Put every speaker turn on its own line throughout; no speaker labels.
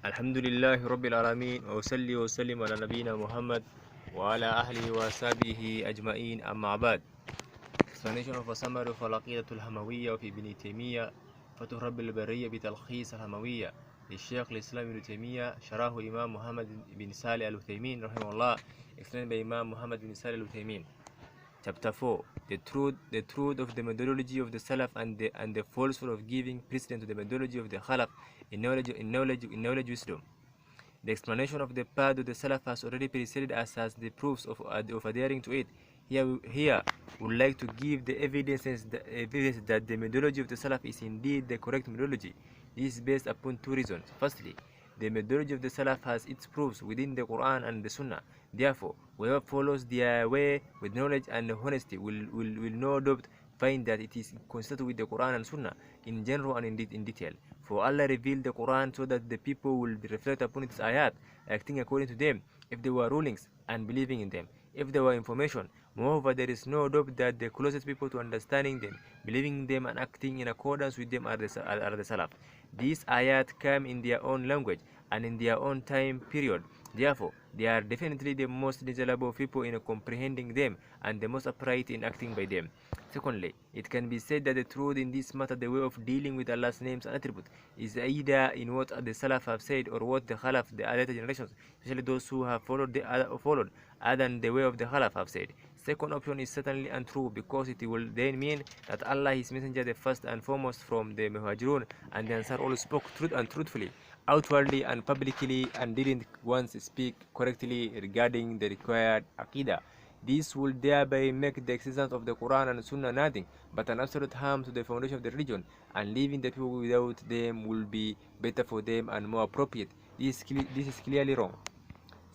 الحمد لله رب العالمين وأصلي وسلم على نبينا محمد وعلى أهله وصحبه أجمعين أما بعد. Explanation of a summary of العقيدة الهموية في ابن تيمية فتح رب البرية بتلخيص الهموية للشيخ الإسلام ابن تيمية شرحه إمام محمد بن صالح العثيمين رحمه الله explained by Imam Muhammad bin Salih al-Uthaymin. Chapter 4. The truth of the methodology of the Salaf and the falsehood of giving precedence to the methodology of the Khalaf in knowledge wisdom. The explanation of the path of the Salaf has already preceded us as the proofs of adhering to it. Here we would like to give the evidence that the methodology of the Salaf is indeed the correct methodology. This is based upon two reasons. Firstly, the methodology of the Salaf has its proofs within the Quran and the Sunnah. Therefore, whoever follows their way with knowledge and honesty will no doubt find that it is consistent with the Quran and Sunnah in general and in detail. For Allah revealed the Quran so that the people will reflect upon its ayat, acting according to them, if they were rulings, and believing in them, if they were information. Moreover, there is no doubt that the closest people to understanding them, believing in them, and acting in accordance with them are the Salaf. These ayat come in their own language and in their own time period. Therefore, they are definitely the most desirable people in comprehending them and the most upright in acting by them. Secondly, it can be said that the truth in this matter, the way of dealing with Allah's names and attributes, is either in what the Salaf have said or what the Khalaf, the later generations, especially those who have followed other than the way of the Khalaf, have said. Second option is certainly untrue, because it will then mean that Allah, His Messenger, the first and foremost from the Muhajirun and the Ansar, all spoke truth and truthfully, outwardly and publicly, and didn't once speak correctly regarding the required Aqidah. This will thereby make the existence of the Quran and Sunnah nothing but an absolute harm to the foundation of the religion, and leaving the people without them will be better for them and more appropriate. This is clearly wrong.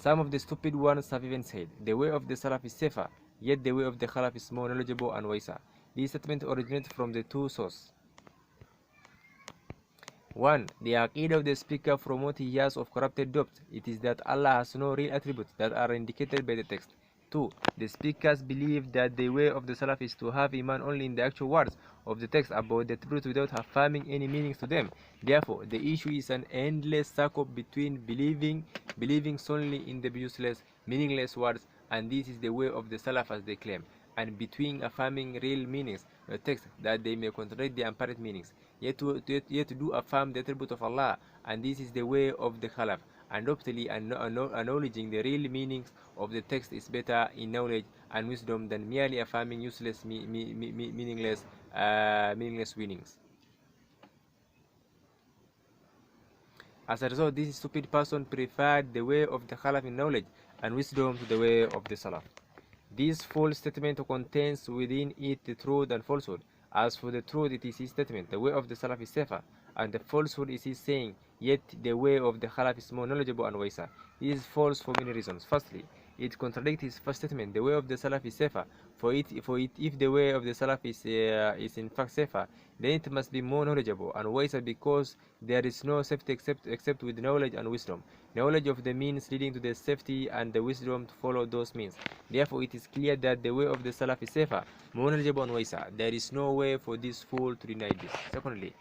Some of the stupid ones have even said, the way of the Salaf is safer, yet the way of the Khalaf is more knowledgeable and wiser. This statement originates from the two sources. 1. The Aqidah of the speaker, from what he has of corrupted doubt, it is that Allah has no real attributes that are indicated by the text. 2. The speakers believe that the way of the Salaf is to have Iman only in the actual words of the text about the truth without affirming any meanings to them. Therefore, the issue is an endless circle between believing solely in the useless, meaningless words, and this is the way of the Salaf as they claim, and between affirming real meanings of the text that they may contradict the apparent meanings, yet to do affirm the attribute of Allah, and this is the way of the Khalaf. And hopefully acknowledging the real meanings of the text is better in knowledge and wisdom than merely affirming useless, meaningless meanings. As a result, this stupid person preferred the way of the Khalaf in knowledge and wisdom to the way of the Salaf. This false statement contains within it the truth and falsehood. As for the truth, it is his statement, the way of the Salaf is safer, and the falsehood is his saying, yet the way of the Khalaf is more knowledgeable and wiser. This is false for many reasons. Firstly, it contradicts his first statement, the way of the Salaf is safer. If the way of the Salaf is in fact safer, then it must be more knowledgeable and wiser, because there is no safety except with knowledge and wisdom. Knowledge of the means leading to the safety, and the wisdom to follow those means. Therefore, it is clear that the way of the Salaf is safer, more knowledgeable and wiser. There is no way for this fool to deny this. Secondly,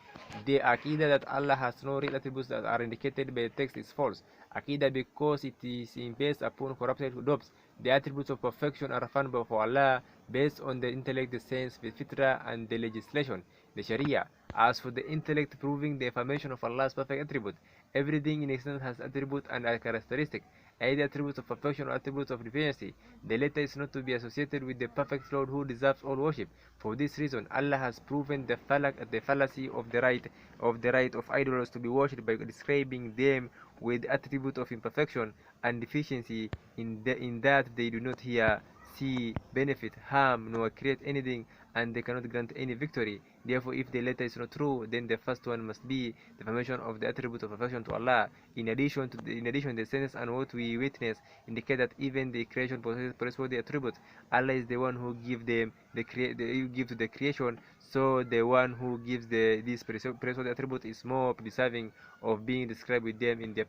the Aqidah that Allah has no real attributes that are indicated by the text is false. Aqidah, because it is based upon corrupted doubts. The attributes of perfection are found for Allah based on the intellect, the sense, the fitra, and the legislation, the Sharia. As for the intellect proving the affirmation of Allah's perfect attribute, everything in existence has attribute and a characteristic, either attributes of perfection or attributes of divinity. The latter is not to be associated with the perfect Lord who deserves all worship. For this reason, Allah has proven the fallacy of the right of idols to be worshipped by describing them with the attribute of imperfection and deficiency, in that they do not hear, see, benefit, harm, nor create anything, and they cannot grant any victory. Therefore, if the latter is not true, then the first one must be the formation of the attribute of perfection to Allah. In addition, the sense and what we witness indicate that even the creation possesses the attributes. Allah is the one who gives to the creation, so the one who gives this praiseworthy attribute is more deserving of being described with them in their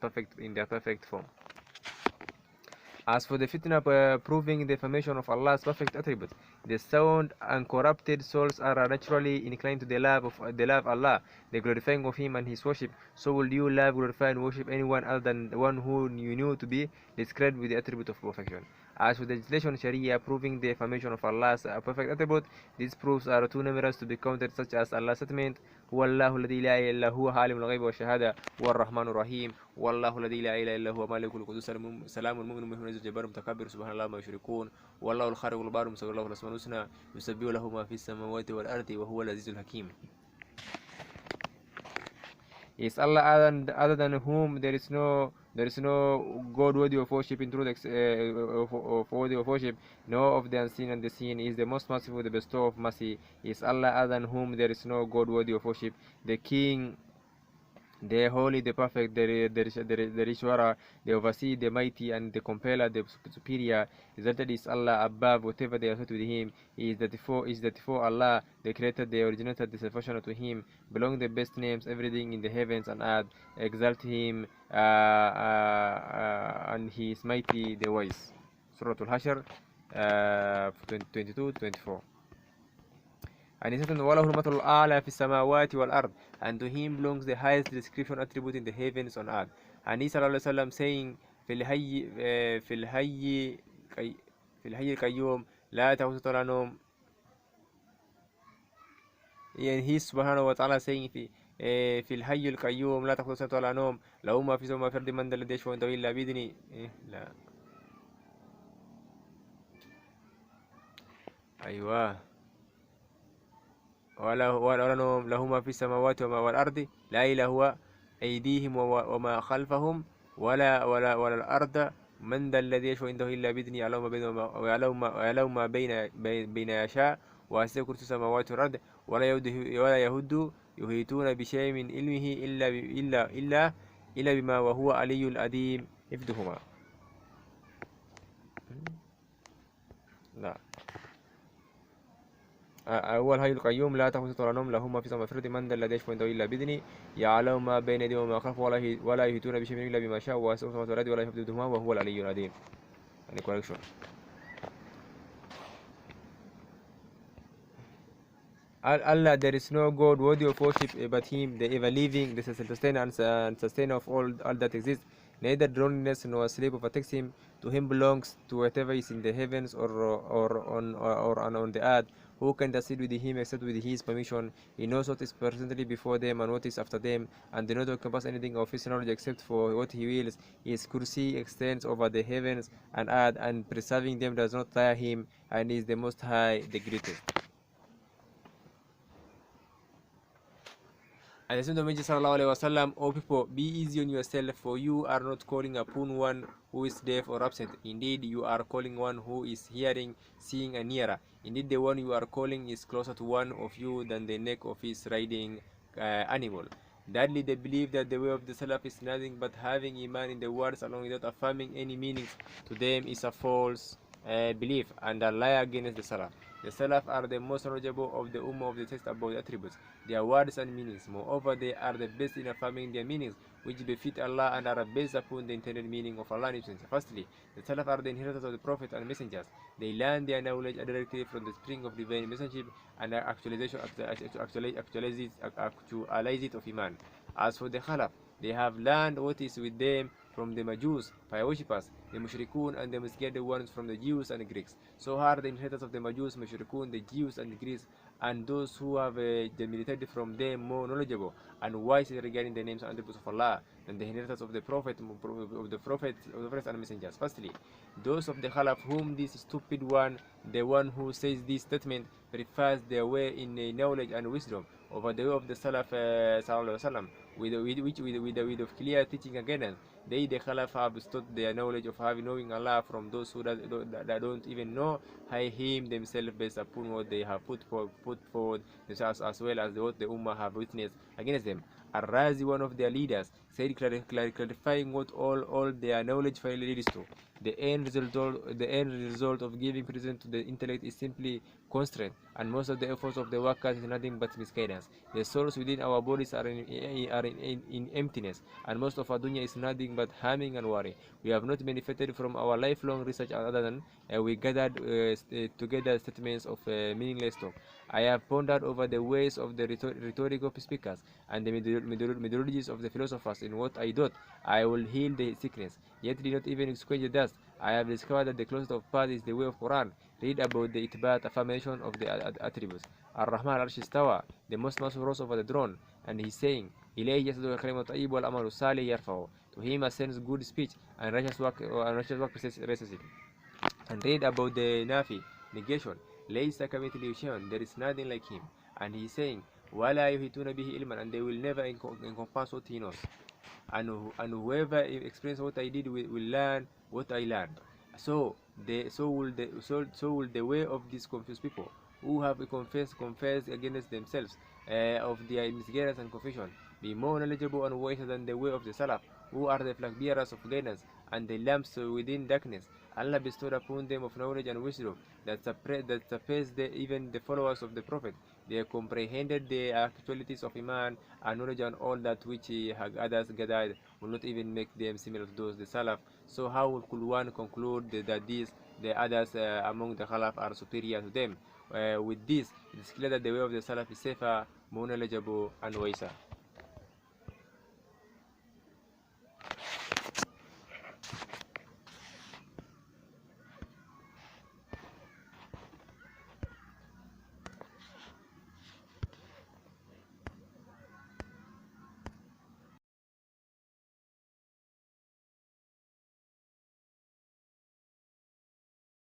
perfect form. As for the fitna proving the affirmation of Allah's perfect attributes, the sound and corrupted souls are naturally inclined to the love Allah, the glorifying of Him and His worship. So will you love, glorify, and worship anyone other than the one who you knew to be described with the attribute of perfection? As for the legislation Sharia proving the affirmation of Allah's perfect attribute, these proofs are too numerous to be counted, such as Allah's statement, هو الله الذي لا إله إلا هو عالم الغيب والشهادة هو الرحمن الرحيم والله الذي لا إله إلا هو مالك القدوس سلام المؤمن المهيمن الجبار المتكبر سبحان الله ما يشركون والله الخالق البار مسوي الله الأسماء الحسنى يسبح له ما في السماوات والأرض وهو العزيز الحكيم. Is Allah other than whom there is no God worthy of worship in truth, worthy of worship, no of the unseen and the seen. Is the most merciful, the bestower of mercy. Is Allah other than whom there is no God worthy of worship, the King, the holy, the perfect, the Rishwara, the overseer, the mighty, and the compeller, the superior. Resulted is Allah above whatever they associate with Him. He is the before Allah, the creator, the originator, the self-functional to Him. Belong the best names, everything in the heavens and earth. Exalt Him, and He is mighty, the wise. Surah Al-Hashr, 22-24. And he said, وَلَهُ الْمَثَلُ الْأَعْلَى فِي السَّمَاوَاتِ وَالْأَرْضِ, and to Him belongs the highest description attribute in the heavens and earth. And He sallallahu alayhi wa sallam saying, في الحي القيوم لا تأخذه ولا نوم. And He subhanahu wa ta'ala saying في الحي القيوم لا تأخذه سنة ولا نوم له ما في السماوات وما في الأرض من ذا الذي يشفع عنده إلا بإذنه. لا أيوه له ما في السماوات وما والأرض لا إله هو أيديهم وما خلفهم ولا الأرض من ذا الذي يشفع عنده إلا بإذنه يعلم ما بين يشاء وسع كرسي السماوات والأرض ولا يهد يحيطون بشيء من علمه إلا بما وهو علي العظيم حفظهما. لا هو الحي القيوم لا تأخذه سنة ولا نوم له ما في السماوات والأرض من ذا الذي يشفع عنده إلا بإذنه يعلم ما بين يديه وما خلفه ولا يحيطون بشيء إلا بما شاء وسع السماوات والأرض ولا يحفظهما وهو العلي العظيم. يعني correction. Allah, there is no God worthy of worship but Him, the ever-living, the sustainer and sustainer of all that exists. Neither drunkenness nor sleep overtakes Him. To Him belongs to whatever is in the heavens or on the earth. Who can intercede with Him except with His permission? He knows what is presently before them and what is after them, and do not encompass anything of His knowledge except for what He wills. His kursi extends over the heavens and earth, and preserving them does not tire Him, and He is the Most High, the Greatest. And the Messenger of Allah sallallahu alaihi wasallam, O people, be easy on yourself, for you are not calling upon one who is deaf or absent. Indeed, you are calling one who is hearing, seeing, and nearer. Indeed, the one you are calling is closer to one of you than the neck of his riding animal. Thirdly, they believe that the way of the Salaf is nothing but having Iman in the words alone without affirming any meanings to them is a false belief and a lie against the Salaf. The Salaf are the most knowledgeable of the Ummah of the text about attributes, their words and meanings. Moreover, they are the best in affirming their meanings, which befit Allah and are based upon the intended meaning of Allah and His Messenger. Firstly, the Salaf are the inheritors of the Prophet and messengers. They learn their knowledge directly from the spring of divine messengership and actualize it of Iman. As for the Khalaf, they have learned what is with them from the Majus, fire worshippers, the Mushrikun, and the misguided ones from the Jews and the Greeks. So are the inheritors of the Majus, Mushrikun, the Jews, and the Greeks, and those who have militated from them more knowledgeable and wise regarding the names and attributes of Allah than the inheritors of the prophets and messengers. Firstly, those of the Khalaf whom this stupid one, the one who says this statement, prefers their way in knowledge and wisdom over the way of the Salaf sallallahu alaihi wasallam, with of clear teaching and guidance. They, the Khalaf, have bestowed their knowledge of knowing Allah from those who that don't even know Him themselves, based upon what they have put forward themselves, as well as what the Ummah have witnessed against them. Al-Razi, one of their leaders, said, clarifying what all their knowledge finally leads to. The end result of giving precedence to the intellect is simply constraint, and most of the efforts of the workers is nothing but misguidance. The souls within our bodies are in emptiness, and most of our dunya is nothing but harming and worry. We have not benefited from our lifelong research other than we gathered together statements of meaningless talk. I have pondered over the ways of the rhetorical speakers and the methodologies of the philosophers. In what I thought I will heal the sickness, yet did not even quench the dust. I have discovered that the closest of path is the way of Quran. Read about the ithbat, affirmation of the attributes. Ar-Rahman al-Arsh istawa, the most merciful rose over the throne, and he's saying, إليه يسجد الكلم الطيب والأمل الصالح يرفعه. To him ascends good speech and righteous work raises it. And read about the Nafi, negation. ليس كمثله شيء, there is nothing like him. And he's saying, ولا يحيطون به علما, and they will never encompass what he knows. And whoever experiences what I did will learn what I learned. So will the way of these confused people who have confessed against themselves of their misguidance and confusion be more knowledgeable and wiser than the way of the Salaf, who are the flag bearers of guidance and the lamps within darkness. Allah bestowed upon them of knowledge and wisdom that surpassed even the followers of the Prophet. They comprehended the actualities of Iman and knowledge, and all that which others gathered will not even make them similar to those the Salaf. So how could one conclude that the others among the Khalaf are superior to them? With this, it is clear that the way of the Salaf is safer, more knowledgeable, and wiser.